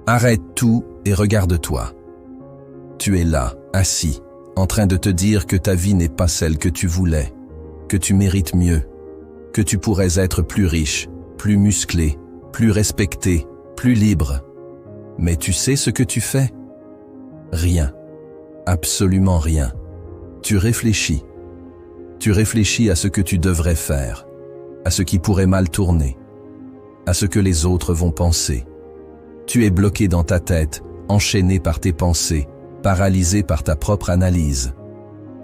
Arrête tout et regarde-toi. Tu es là, assis, en train de te dire que ta vie n'est pas celle que tu voulais, que tu mérites mieux, que tu pourrais être plus riche, plus musclé, plus respecté, plus libre. Mais tu sais ce que tu fais? Rien. Absolument rien. Tu réfléchis. Tu réfléchis à ce que tu devrais faire, à ce qui pourrait mal tourner, à ce que les autres vont penser. Tu es bloqué dans ta tête, enchaîné par tes pensées, paralysé par ta propre analyse.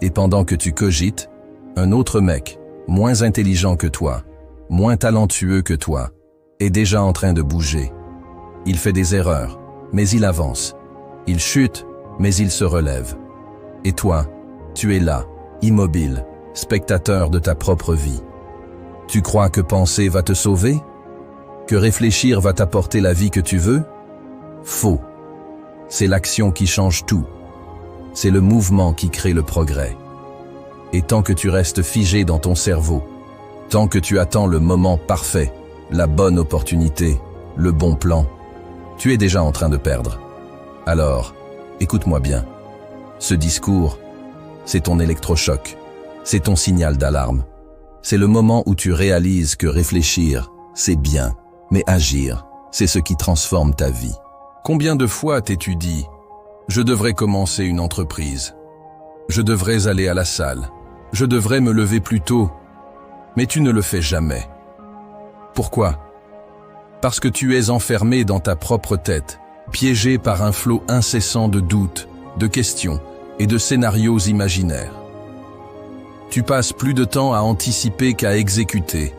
Et pendant que tu cogites, un autre mec, moins intelligent que toi, moins talentueux que toi, est déjà en train de bouger. Il fait des erreurs, mais il avance. Il chute, mais il se relève. Et toi, tu es là, immobile, spectateur de ta propre vie. Tu crois que penser va te sauver? Que réfléchir va t'apporter la vie que tu veux? Faux. C'est l'action qui change tout. C'est le mouvement qui crée le progrès. Et tant que tu restes figé dans ton cerveau, tant que tu attends le moment parfait, la bonne opportunité, le bon plan, tu es déjà en train de perdre. Alors, écoute-moi bien. Ce discours, c'est ton électrochoc, c'est ton signal d'alarme. C'est le moment où tu réalises que réfléchir, c'est bien, mais agir, c'est ce qui transforme ta vie. Combien de fois t'es-tu dit « Je devrais commencer une entreprise. Je devrais aller à la salle. Je devrais me lever plus tôt. » Mais tu ne le fais jamais. Pourquoi? Parce que tu es enfermé dans ta propre tête, piégé par un flot incessant de doutes, de questions et de scénarios imaginaires. Tu passes plus de temps à anticiper qu'à exécuter,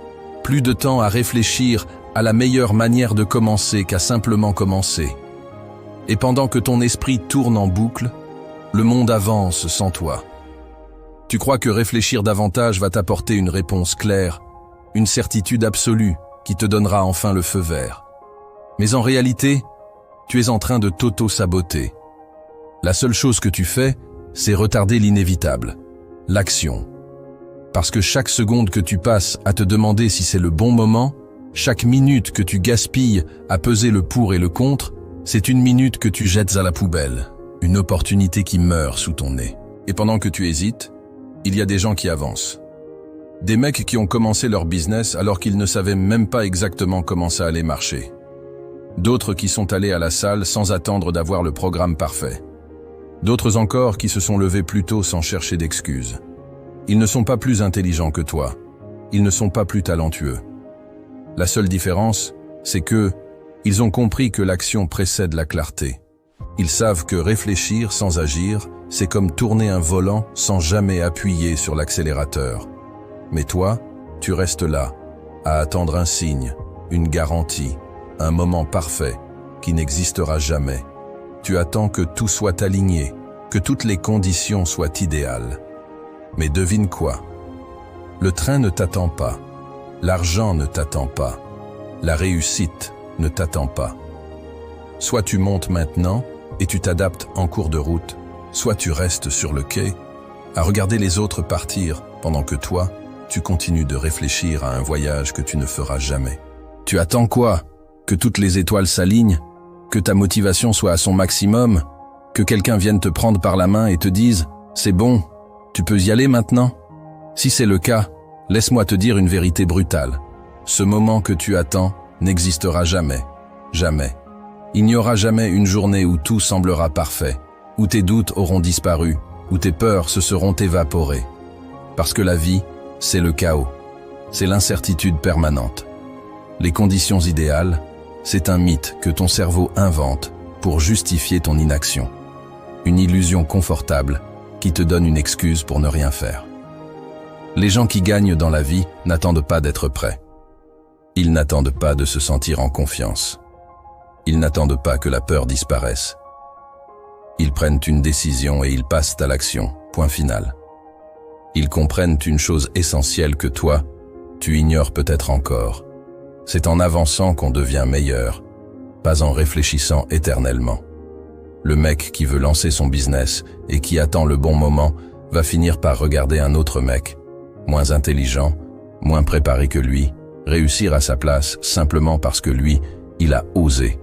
plus de temps à réfléchir à la meilleure manière de commencer qu'à simplement commencer. Et pendant que ton esprit tourne en boucle, le monde avance sans toi. Tu crois que réfléchir davantage va t'apporter une réponse claire, une certitude absolue qui te donnera enfin le feu vert. Mais en réalité, tu es en train de t'auto-saboter. La seule chose que tu fais, c'est retarder l'inévitable, l'action. Parce que chaque seconde que tu passes à te demander si c'est le bon moment, chaque minute que tu gaspilles à peser le pour et le contre, c'est une minute que tu jettes à la poubelle, une opportunité qui meurt sous ton nez. Et pendant que tu hésites, il y a des gens qui avancent. Des mecs qui ont commencé leur business alors qu'ils ne savaient même pas exactement comment ça allait marcher. D'autres qui sont allés à la salle sans attendre d'avoir le programme parfait. D'autres encore qui se sont levés plus tôt sans chercher d'excuses. Ils ne sont pas plus intelligents que toi. Ils ne sont pas plus talentueux. La seule différence, c'est que ils ont compris que l'action précède la clarté. Ils savent que réfléchir sans agir, c'est comme tourner un volant sans jamais appuyer sur l'accélérateur. Mais toi, tu restes là, à attendre un signe, une garantie, un moment parfait, qui n'existera jamais. Tu attends que tout soit aligné, que toutes les conditions soient idéales. Mais devine quoi? Le train ne t'attend pas, l'argent ne t'attend pas, la réussite ne t'attend pas. Soit tu montes maintenant et tu t'adaptes en cours de route, soit tu restes sur le quai, à regarder les autres partir pendant que toi, tu continues de réfléchir à un voyage que tu ne feras jamais. Tu attends quoi? Que toutes les étoiles s'alignent? Que ta motivation soit à son maximum? Que quelqu'un vienne te prendre par la main et te dise « C'est bon, tu peux y aller maintenant ?» Si c'est le cas, laisse-moi te dire une vérité brutale. Ce moment que tu attends n'existera jamais. Jamais. Il n'y aura jamais une journée où tout semblera parfait, où tes doutes auront disparu, où tes peurs se seront évaporées. Parce que la vie, c'est le chaos. C'est l'incertitude permanente. Les conditions idéales, c'est un mythe que ton cerveau invente pour justifier ton inaction. Une illusion confortable qui te donne une excuse pour ne rien faire. Les gens qui gagnent dans la vie n'attendent pas d'être prêts. Ils n'attendent pas de se sentir en confiance. Ils n'attendent pas que la peur disparaisse. Ils prennent une décision et ils passent à l'action, point final. Ils comprennent une chose essentielle que toi, tu ignores peut-être encore. C'est en avançant qu'on devient meilleur, pas en réfléchissant éternellement. Le mec qui veut lancer son business et qui attend le bon moment va finir par regarder un autre mec, moins intelligent, moins préparé que lui, réussir à sa place simplement parce que lui, il a osé.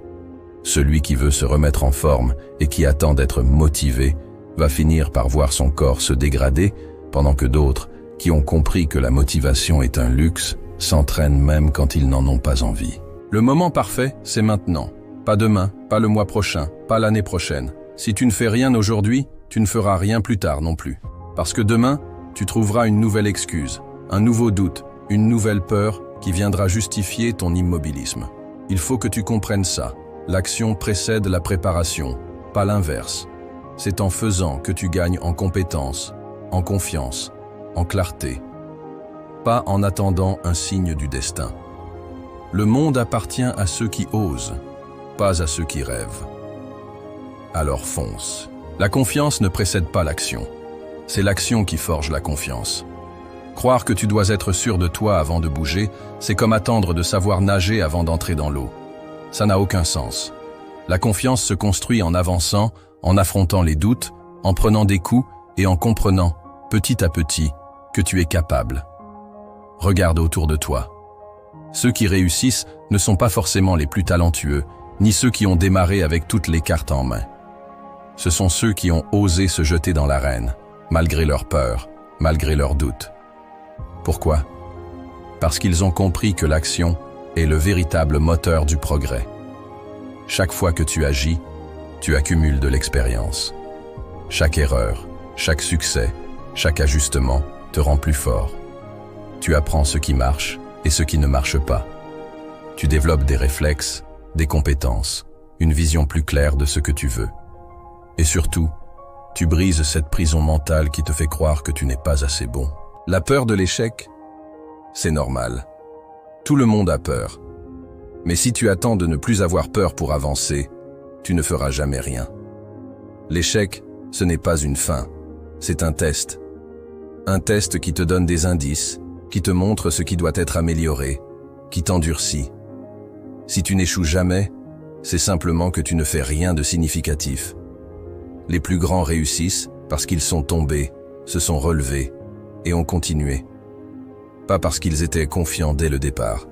Celui qui veut se remettre en forme et qui attend d'être motivé va finir par voir son corps se dégrader, pendant que d'autres, qui ont compris que la motivation est un luxe, s'entraînent même quand ils n'en ont pas envie. Le moment parfait, c'est maintenant. Pas demain, pas le mois prochain, pas l'année prochaine. Si tu ne fais rien aujourd'hui, tu ne feras rien plus tard non plus. Parce que demain, tu trouveras une nouvelle excuse, un nouveau doute, une nouvelle peur qui viendra justifier ton immobilisme. Il faut que tu comprennes ça. L'action précède la préparation, pas l'inverse. C'est en faisant que tu gagnes en compétence, en confiance, en clarté. Pas en attendant un signe du destin. Le monde appartient à ceux qui osent, pas à ceux qui rêvent. Alors fonce. La confiance ne précède pas l'action. C'est l'action qui forge la confiance. Croire que tu dois être sûr de toi avant de bouger, c'est comme attendre de savoir nager avant d'entrer dans l'eau. Ça n'a aucun sens. La confiance se construit en avançant, en affrontant les doutes, en prenant des coups et en comprenant, petit à petit, que tu es capable. Regarde autour de toi. Ceux qui réussissent ne sont pas forcément les plus talentueux, ni ceux qui ont démarré avec toutes les cartes en main. Ce sont ceux qui ont osé se jeter dans l'arène, malgré leurs peurs, malgré leurs doutes. Pourquoi? Parce qu'ils ont compris que l'action est le véritable moteur du progrès. Chaque fois que tu agis, tu accumules de l'expérience. Chaque erreur, chaque succès, chaque ajustement te rend plus fort. Tu apprends ce qui marche et ce qui ne marche pas. Tu développes des réflexes, des compétences, une vision plus claire de ce que tu veux. Et surtout, tu brises cette prison mentale qui te fait croire que tu n'es pas assez bon. La peur de l'échec, c'est normal. Tout le monde a peur. Mais si tu attends de ne plus avoir peur pour avancer, tu ne feras jamais rien. L'échec, ce n'est pas une fin, c'est un test. Un test qui te donne des indices, qui te montre ce qui doit être amélioré, qui t'endurcit. Si tu n'échoues jamais, c'est simplement que tu ne fais rien de significatif. Les plus grands réussissent parce qu'ils sont tombés, se sont relevés et ont continué. Pas parce qu'ils étaient confiants dès le départ.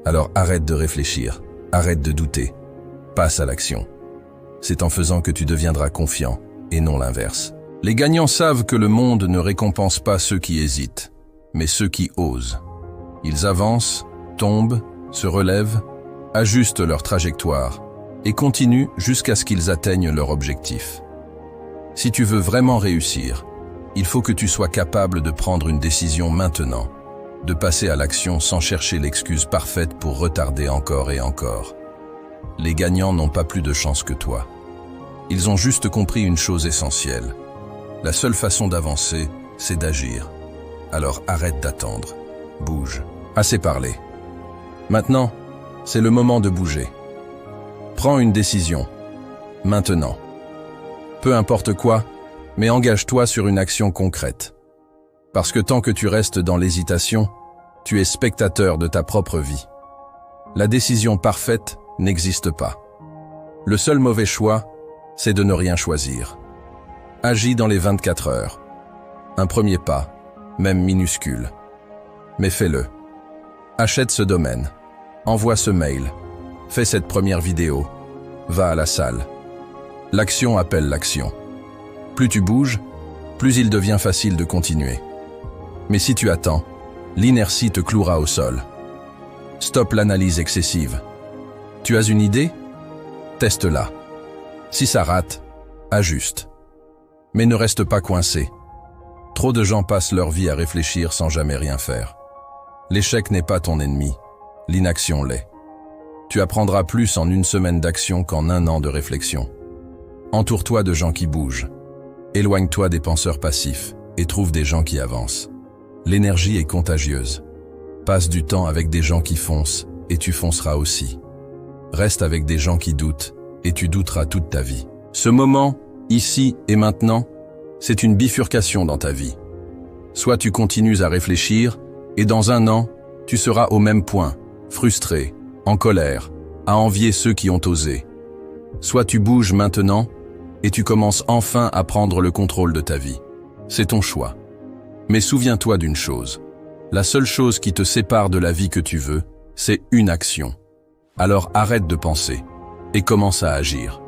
Alors arrête de réfléchir, arrête de douter, passe à l'action. C'est en faisant que tu deviendras confiant et non l'inverse. Les gagnants savent que le monde ne récompense pas ceux qui hésitent, mais ceux qui osent. Ils avancent, tombent, se relèvent, ajustent leur trajectoire et continuent jusqu'à ce qu'ils atteignent leur objectif. Si tu veux vraiment réussir, il faut que tu sois capable de prendre une décision maintenant, de passer à l'action sans chercher l'excuse parfaite pour retarder encore et encore. Les gagnants n'ont pas plus de chance que toi. Ils ont juste compris une chose essentielle. La seule façon d'avancer, c'est d'agir. Alors arrête d'attendre. Bouge. Assez parlé. Maintenant, c'est le moment de bouger. Prends une décision. Maintenant. Peu importe quoi, mais engage-toi sur une action concrète. Parce que tant que tu restes dans l'hésitation, tu es spectateur de ta propre vie. La décision parfaite n'existe pas. Le seul mauvais choix, c'est de ne rien choisir. Agis dans les 24 heures. Un premier pas, même minuscule. Mais fais-le. Achète ce domaine. Envoie ce mail. Fais cette première vidéo. Va à la salle. L'action appelle l'action. Plus tu bouges, plus il devient facile de continuer. Mais si tu attends, l'inertie te clouera au sol. Stoppe l'analyse excessive. Tu as une idée? Teste-la. Si ça rate, ajuste. Mais ne reste pas coincé. Trop de gens passent leur vie à réfléchir sans jamais rien faire. L'échec n'est pas ton ennemi, l'inaction l'est. Tu apprendras plus en une semaine d'action qu'en un an de réflexion. Entoure-toi de gens qui bougent. Éloigne-toi des penseurs passifs et trouve des gens qui avancent. L'énergie est contagieuse. Passe du temps avec des gens qui foncent et tu fonceras aussi. Reste avec des gens qui doutent et tu douteras toute ta vie. Ce moment, ici et maintenant, c'est une bifurcation dans ta vie. Soit tu continues à réfléchir et dans un an, tu seras au même point, frustré, en colère, à envier ceux qui ont osé. Soit tu bouges maintenant et tu commences enfin à prendre le contrôle de ta vie. C'est ton choix. Mais souviens-toi d'une chose. La seule chose qui te sépare de la vie que tu veux, c'est une action. Alors arrête de penser et commence à agir.